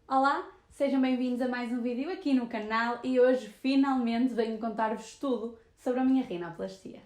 Olá, sejam bem-vindos a mais um vídeo aqui no canal e hoje finalmente venho contar-vos tudo sobre a minha rinoplastia.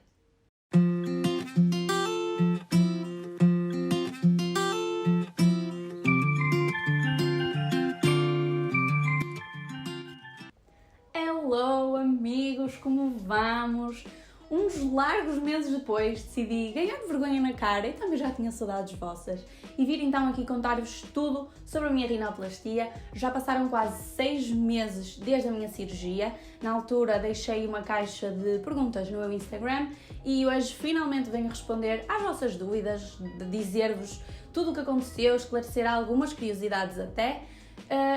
Hello amigos, como vamos? Uns largos meses depois decidi ganhar vergonha na cara e também já tinha saudades vossas e vir então aqui contar-vos tudo sobre a minha rinoplastia. Já passaram quase 6 meses desde a minha cirurgia. Na altura deixei uma caixa de perguntas no meu Instagram e hoje finalmente venho responder às vossas dúvidas, de dizer-vos tudo o que aconteceu, esclarecer algumas curiosidades até.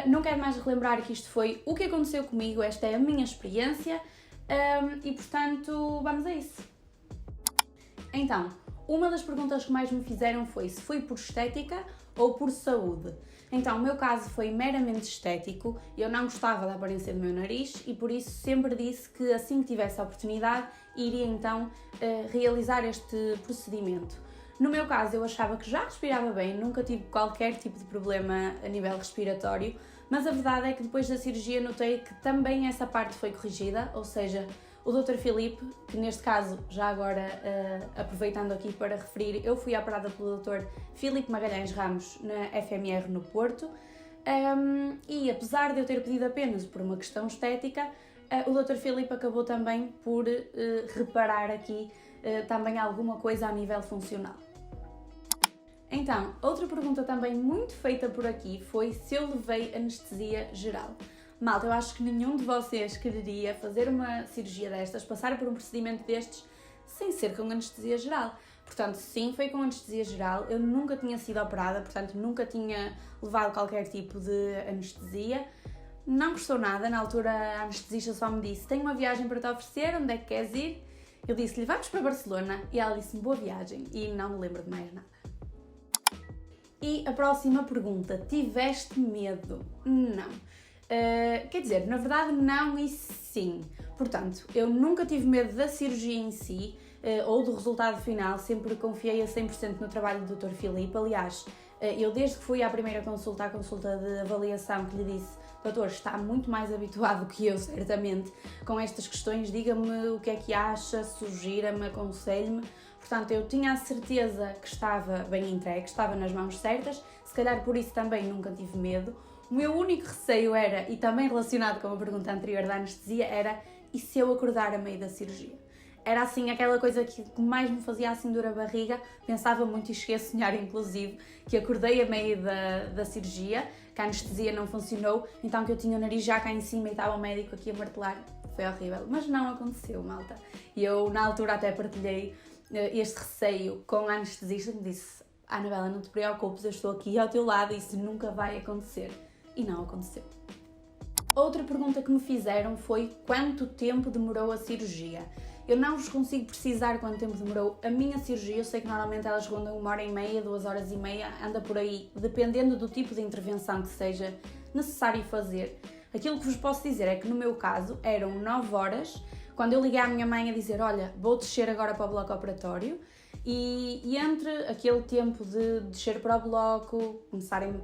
Não quero mais relembrar que isto foi o que aconteceu comigo, esta é a minha experiência. E portanto, vamos a isso. Então, uma das perguntas que mais me fizeram foi se foi por estética ou por saúde. Então, o meu caso foi meramente estético, eu não gostava da aparência do meu nariz e por isso sempre disse que assim que tivesse a oportunidade iria então realizar este procedimento. No meu caso, eu achava que já respirava bem, nunca tive qualquer tipo de problema a nível respiratório, mas a verdade é que depois da cirurgia notei que também essa parte foi corrigida, ou seja, o Dr. Filipe, que neste caso, já agora aproveitando aqui para referir, eu fui operada pelo Dr. Filipe Magalhães Ramos na FMR no Porto, e apesar de eu ter pedido apenas por uma questão estética, o Dr. Filipe acabou também por reparar aqui também alguma coisa a nível funcional. Então, outra pergunta também muito feita por aqui foi se eu levei anestesia geral. Malta, eu acho que nenhum de vocês quereria fazer uma cirurgia destas, passar por um procedimento destes, sem ser com anestesia geral. Portanto, sim, foi com anestesia geral. Eu nunca tinha sido operada, portanto, nunca tinha levado qualquer tipo de anestesia. Não gostou nada, na altura a anestesista só me disse: tenho uma viagem para te oferecer, onde é que queres ir? Eu disse-lhe: vamos para Barcelona, e ela disse-me: boa viagem, e não me lembro de mais nada. E a próxima pergunta: tiveste medo? Não. Quer dizer, na verdade não e sim. Portanto, eu nunca tive medo da cirurgia em si ou do resultado final, sempre confiei a 100% no trabalho do Dr. Filipe. Aliás, eu desde que fui à primeira consulta, à consulta de avaliação, que lhe disse: doutor, está muito mais habituado que eu, certamente, com estas questões, diga-me o que é que acha, sugira-me, aconselhe-me. Portanto, eu tinha a certeza que estava bem entregue, que estava nas mãos certas, se calhar por isso também nunca tive medo. O meu único receio era, e também relacionado com a pergunta anterior da anestesia, era: e se eu acordar a meio da cirurgia? Era assim aquela coisa que mais me fazia assim dor a barriga, pensava muito e cheguei a sonhar inclusive que acordei a meio da cirurgia, que a anestesia não funcionou, então que eu tinha o nariz já cá em cima e estava o médico aqui a martelar. Foi horrível, mas não aconteceu, malta. E eu na altura até partilhei este receio com a anestesista, que me disse: Anabela, não te preocupes, eu estou aqui ao teu lado e isso nunca vai acontecer. E não aconteceu. Outra pergunta que me fizeram foi: quanto tempo demorou a cirurgia? Eu não vos consigo precisar quanto tempo demorou a minha cirurgia, eu sei que normalmente elas rondam 1h30, 2h30, anda por aí, dependendo do tipo de intervenção que seja necessário fazer. Aquilo que vos posso dizer é que no meu caso eram 9 horas, quando eu liguei à minha mãe a dizer: olha, vou descer agora para o bloco operatório, e entre aquele tempo de descer para o bloco,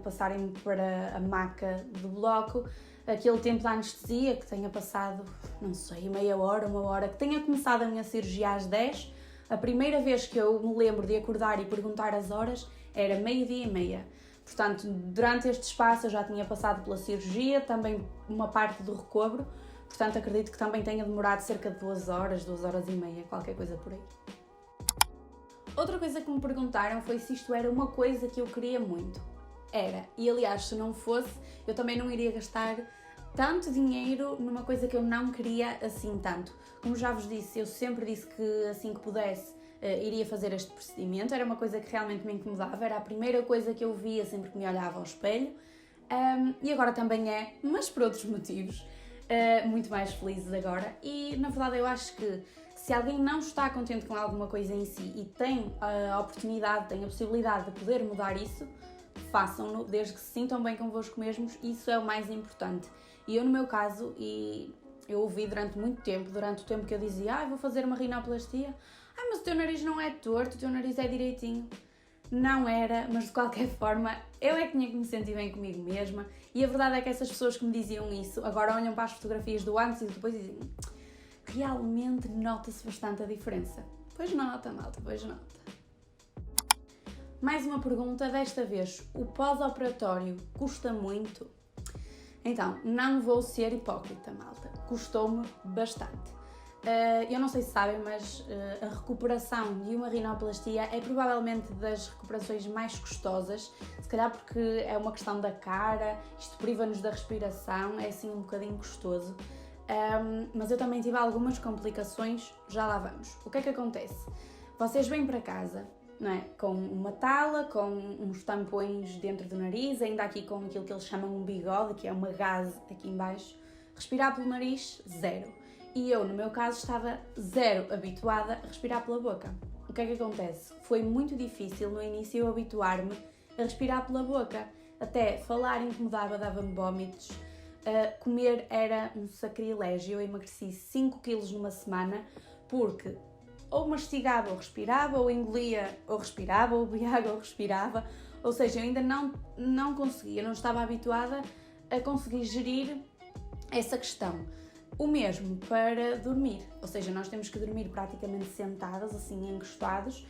passarem para a maca do bloco, aquele tempo da anestesia, que tenha passado, não sei, meia hora, 1 hora, que tenha começado a minha cirurgia às 10, a primeira vez que eu me lembro de acordar e perguntar as horas era 12h30. Portanto, durante este espaço eu já tinha passado pela cirurgia, também uma parte do recobro, portanto acredito que também tenha demorado cerca de 2 horas, 2h30, qualquer coisa por aí. Outra coisa que me perguntaram foi se isto era uma coisa que eu queria muito. Era, e aliás, se não fosse, eu também não iria gastar tanto dinheiro numa coisa que eu não queria assim tanto. Como já vos disse, eu sempre disse que assim que pudesse iria fazer este procedimento, era uma coisa que realmente me incomodava, era a primeira coisa que eu via sempre que me olhava ao espelho, e agora também é, mas por outros motivos, muito mais felizes agora. E na verdade eu acho que se alguém não está contente com alguma coisa em si e tem a oportunidade, tem a possibilidade de poder mudar isso, façam-no, desde que se sintam bem convosco mesmos, isso é o mais importante. E eu no meu caso, e eu ouvi durante muito tempo, durante o tempo que eu dizia: vou fazer uma rinoplastia, mas o teu nariz não é torto, o teu nariz é direitinho. não era, mas de qualquer forma eu é que tinha que me sentir bem comigo mesma e a verdade é que essas pessoas que me diziam isso agora olham para as fotografias do antes e do depois e dizem realmente nota-se bastante a diferença. Pois nota, malta, pois nota. Mais uma pergunta, desta vez, o pós-operatório custa muito? Então, não vou ser hipócrita, malta, custou-me bastante. Eu não sei se sabem, mas a recuperação de uma rinoplastia é provavelmente das recuperações mais custosas, se calhar porque é uma questão da cara, isto priva-nos da respiração, é assim um bocadinho custoso. Mas eu também tive algumas complicações, já lá vamos. O que é que acontece? Vocês vêm para casa, não é? Com uma tala, com uns tampões dentro do nariz, ainda aqui com aquilo que eles chamam um bigode, que é uma gaze aqui em baixo. Respirar pelo nariz, zero. E eu, no meu caso, estava zero habituada a respirar pela boca. O que é que acontece? Foi muito difícil no início eu habituar-me a respirar pela boca. Até falar incomodava, dava-me vómitos. Comer era um sacrilégio. Eu emagreci 5 kg numa semana porque ou mastigava ou respirava, ou engolia ou respirava, ou bebia água ou respirava. Ou seja, eu ainda não conseguia, não estava habituada a conseguir gerir essa questão. O mesmo para dormir, ou seja, nós temos que dormir praticamente sentadas, assim encostados,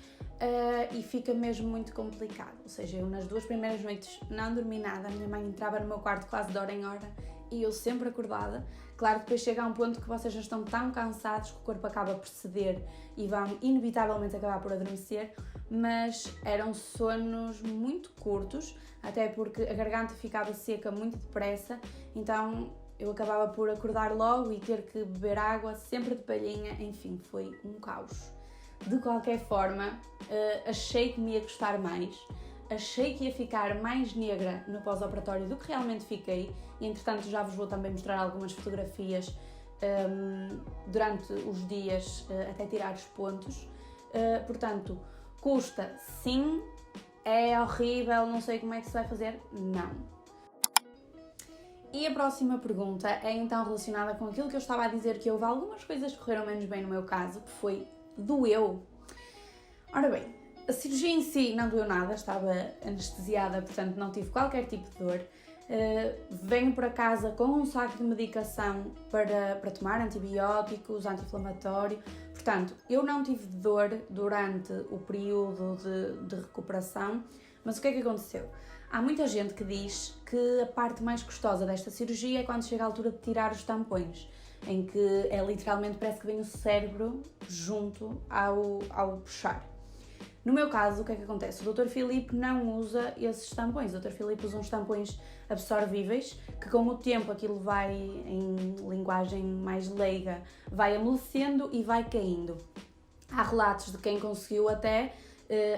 e fica mesmo muito complicado. Ou seja, eu nas 2 primeiras noites não dormi nada, a minha mãe entrava no meu quarto quase de hora em hora e eu sempre acordada. Claro que depois chega a um ponto que vocês já estão tão cansados que o corpo acaba por ceder e vão inevitavelmente acabar por adormecer, mas eram sonos muito curtos, até porque a garganta ficava seca muito depressa, então eu acabava por acordar logo e ter que beber água, sempre de palhinha, enfim, foi um caos. De qualquer forma, achei que me ia custar mais, achei que ia ficar mais negra no pós-operatório do que realmente fiquei, e entretanto já vos vou também mostrar algumas fotografias durante os dias até tirar os pontos. Portanto, custa sim, é horrível, não sei como é que se vai fazer, não. E a próxima pergunta é então relacionada com aquilo que eu estava a dizer, que houve algumas coisas que correram menos bem no meu caso, que foi doeu. Ora bem, a cirurgia em si não doeu nada, estava anestesiada, portanto não tive qualquer tipo de dor. Venho para casa com um saco de medicação para tomar antibióticos, anti-inflamatório, portanto eu não tive dor durante o período de recuperação, mas o que é que aconteceu? Há muita gente que diz que a parte mais custosa desta cirurgia é quando chega a altura de tirar os tampões, em que é literalmente, parece que vem o cérebro junto ao puxar. No meu caso, o que é que acontece? O Dr. Filipe não usa esses tampões. O Dr. Filipe usa uns tampões absorvíveis, que com o tempo aquilo vai, em linguagem mais leiga, vai amolecendo e vai caindo. Há relatos de quem conseguiu até,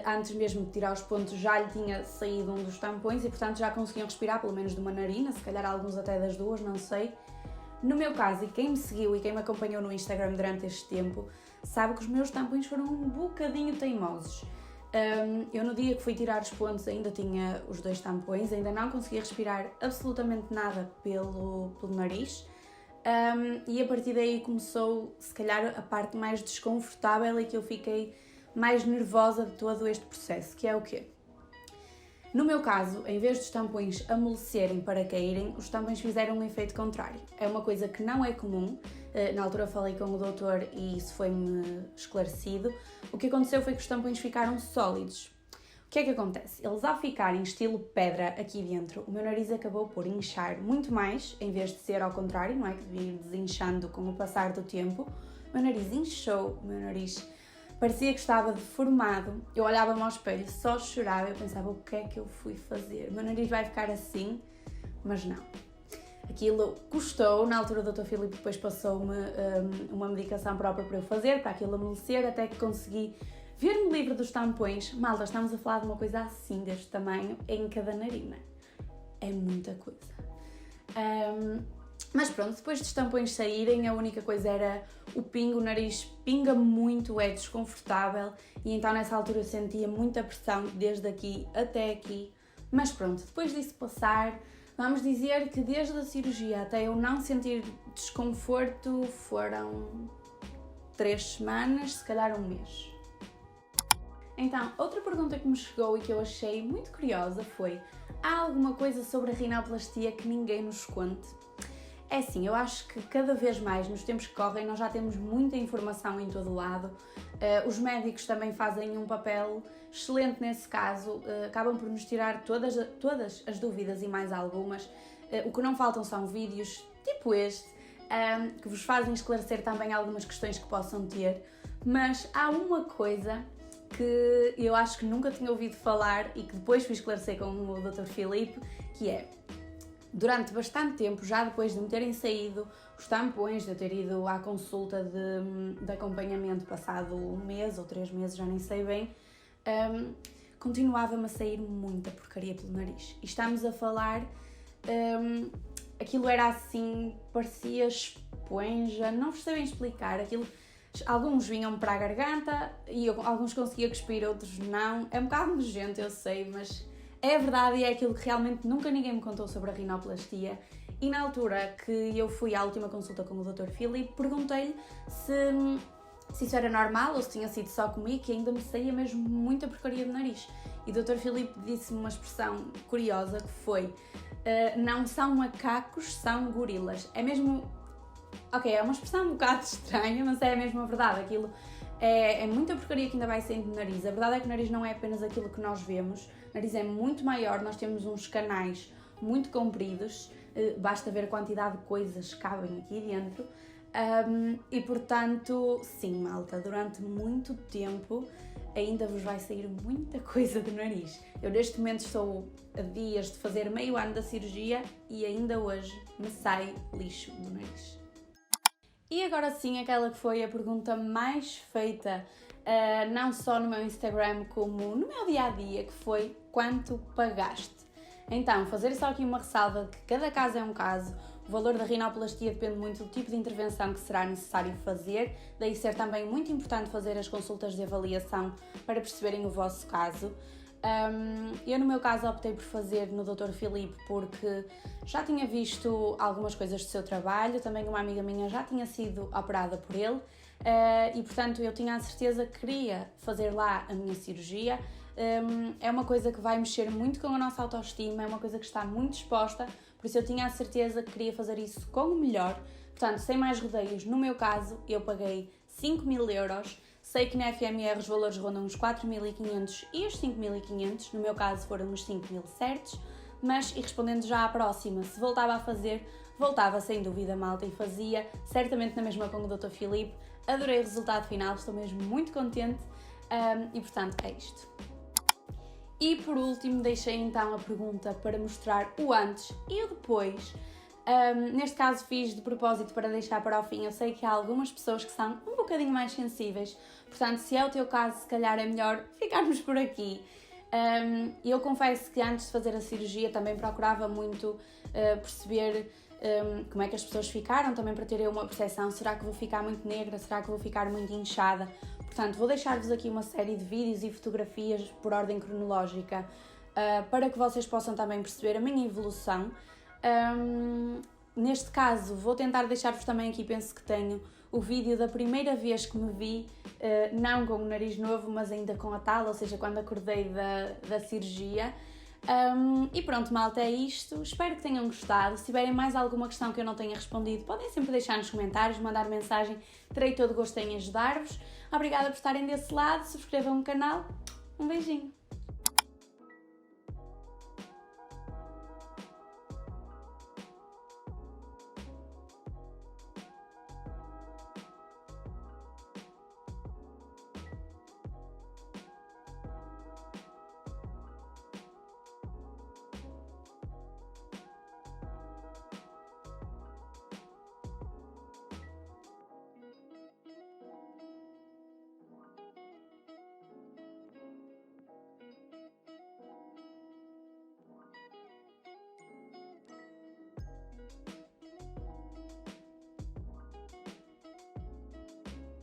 antes mesmo de tirar os pontos, já lhe tinha saído um dos tampões e, portanto, já conseguiam respirar, pelo menos de uma narina, se calhar alguns até das duas, não sei. No meu caso, e quem me seguiu e quem me acompanhou no Instagram durante este tempo, sabe que os meus tampões foram um bocadinho teimosos. Eu no dia que fui tirar os pontos ainda tinha os 2 tampões, ainda não conseguia respirar absolutamente nada pelo nariz, e a partir daí começou, se calhar, a parte mais desconfortável e que eu fiquei mais nervosa de todo este processo, que é o quê? No meu caso, em vez dos tampões amolecerem para caírem, os tampões fizeram um efeito contrário. É uma coisa que não é comum. Na altura falei com o doutor e isso foi-me esclarecido. O que aconteceu foi que os tampões ficaram sólidos. O que é que acontece? Eles, ao ficarem estilo pedra aqui dentro, o meu nariz acabou por inchar muito mais, em vez de ser ao contrário, não é? Que devia ir desinchando com o passar do tempo. O meu nariz inchou, o meu nariz parecia que estava deformado. Eu olhava-me ao espelho, só chorava. Eu pensava, o que é que eu fui fazer? O meu nariz vai ficar assim? Mas não. Aquilo custou. Na altura o Dr. Filipe depois passou-me uma medicação própria para eu fazer, para aquilo amolecer, até que consegui ver-me livre dos tampões. Malta, estamos a falar de uma coisa assim, deste tamanho, em cada narina. É muita coisa. Mas pronto, depois dos tampões saírem, a única coisa era o pingo, o nariz pinga muito, é desconfortável e então nessa altura eu sentia muita pressão desde aqui até aqui. Mas pronto, depois disso passar, vamos dizer que desde a cirurgia até eu não sentir desconforto foram 3 semanas, se calhar um mês. Então, outra pergunta que me chegou e que eu achei muito curiosa foi: há alguma coisa sobre a rinoplastia que ninguém nos conte? É assim, eu acho que cada vez mais, nos tempos que correm, nós já temos muita informação em todo o lado. Os médicos também fazem um papel excelente nesse caso, acabam por nos tirar todas as dúvidas e mais algumas. O que não faltam são vídeos tipo este, que vos fazem esclarecer também algumas questões que possam ter. Mas há uma coisa que eu acho que nunca tinha ouvido falar e que depois fui esclarecer com o Dr. Filipe, que é: durante bastante tempo, já depois de me terem saído os tampões, de eu ter ido à consulta de acompanhamento passado 1 mês ou 3 meses, já nem sei bem, continuava-me a sair muita porcaria pelo nariz. E estamos a falar, aquilo era assim, parecia esponja, não vos sei bem explicar, aquilo. Alguns vinham para a garganta e alguns conseguia cuspir, outros não. É um bocado nojento, eu sei, mas é verdade e é aquilo que realmente nunca ninguém me contou sobre a rinoplastia. E na altura que eu fui à última consulta com o Dr. Filipe, perguntei-lhe se isso era normal ou se tinha sido só comigo, que ainda me saía mesmo muita porcaria do nariz. E o Dr. Filipe disse-me uma expressão curiosa que foi: não são macacos, são gorilas. É mesmo... Ok, é uma expressão um bocado estranha, mas é mesmo a verdade. Aquilo é muita porcaria que ainda vai saindo do nariz. A verdade é que o nariz não é apenas aquilo que nós vemos. O nariz é muito maior, nós temos uns canais muito compridos, basta ver a quantidade de coisas que cabem aqui dentro. E portanto, sim, malta, durante muito tempo ainda vos vai sair muita coisa do nariz. Eu neste momento estou a dias de fazer meio ano da cirurgia e ainda hoje me sai lixo do nariz. E agora sim, aquela que foi a pergunta mais feita, não só no meu Instagram como no meu dia-a-dia, que foi: quanto pagaste? Então, fazer só aqui uma ressalva de que cada caso é um caso. O valor da rinoplastia depende muito do tipo de intervenção que será necessário fazer, daí ser também muito importante fazer as consultas de avaliação para perceberem o vosso caso. Eu no meu caso optei por fazer no Dr. Filipe porque já tinha visto algumas coisas do seu trabalho, também uma amiga minha já tinha sido operada por ele e portanto eu tinha a certeza que queria fazer lá a minha cirurgia. É uma coisa que vai mexer muito com a nossa autoestima, é uma coisa que está muito exposta, por isso eu tinha a certeza que queria fazer isso com o melhor. Portanto, sem mais rodeios, no meu caso eu paguei 5.000 euros. Sei que na FMR os valores rondam os 4.500 e os 5.500, no meu caso foram os 5.000 certos, mas, e respondendo já à próxima, se voltava a fazer, voltava sem dúvida, malta, e fazia, certamente na mesma com o Dr. Filipe. Adorei o resultado final, estou mesmo muito contente e portanto é isto. E por último deixei então a pergunta para mostrar o antes e o depois. Neste caso fiz de propósito para deixar para o fim. Eu sei que há algumas pessoas que são um bocadinho mais sensíveis, portanto, se é o teu caso, se calhar é melhor ficarmos por aqui. Eu confesso que antes de fazer a cirurgia também procurava muito perceber como é que as pessoas ficaram, também para ter uma percepção: será que vou ficar muito negra, será que vou ficar muito inchada? Portanto, vou deixar-vos aqui uma série de vídeos e fotografias por ordem cronológica para que vocês possam também perceber a minha evolução. Neste caso vou tentar deixar-vos também aqui, penso que tenho o vídeo da primeira vez que me vi, não com o nariz novo, mas ainda com a tal, ou seja, quando acordei da cirurgia. E pronto, malta, é isto. Espero que tenham gostado. Se tiverem mais alguma questão que eu não tenha respondido, podem sempre deixar nos comentários, mandar mensagem, terei todo o gosto em ajudar-vos. Obrigada por estarem desse lado, subscrevam o canal. Um beijinho!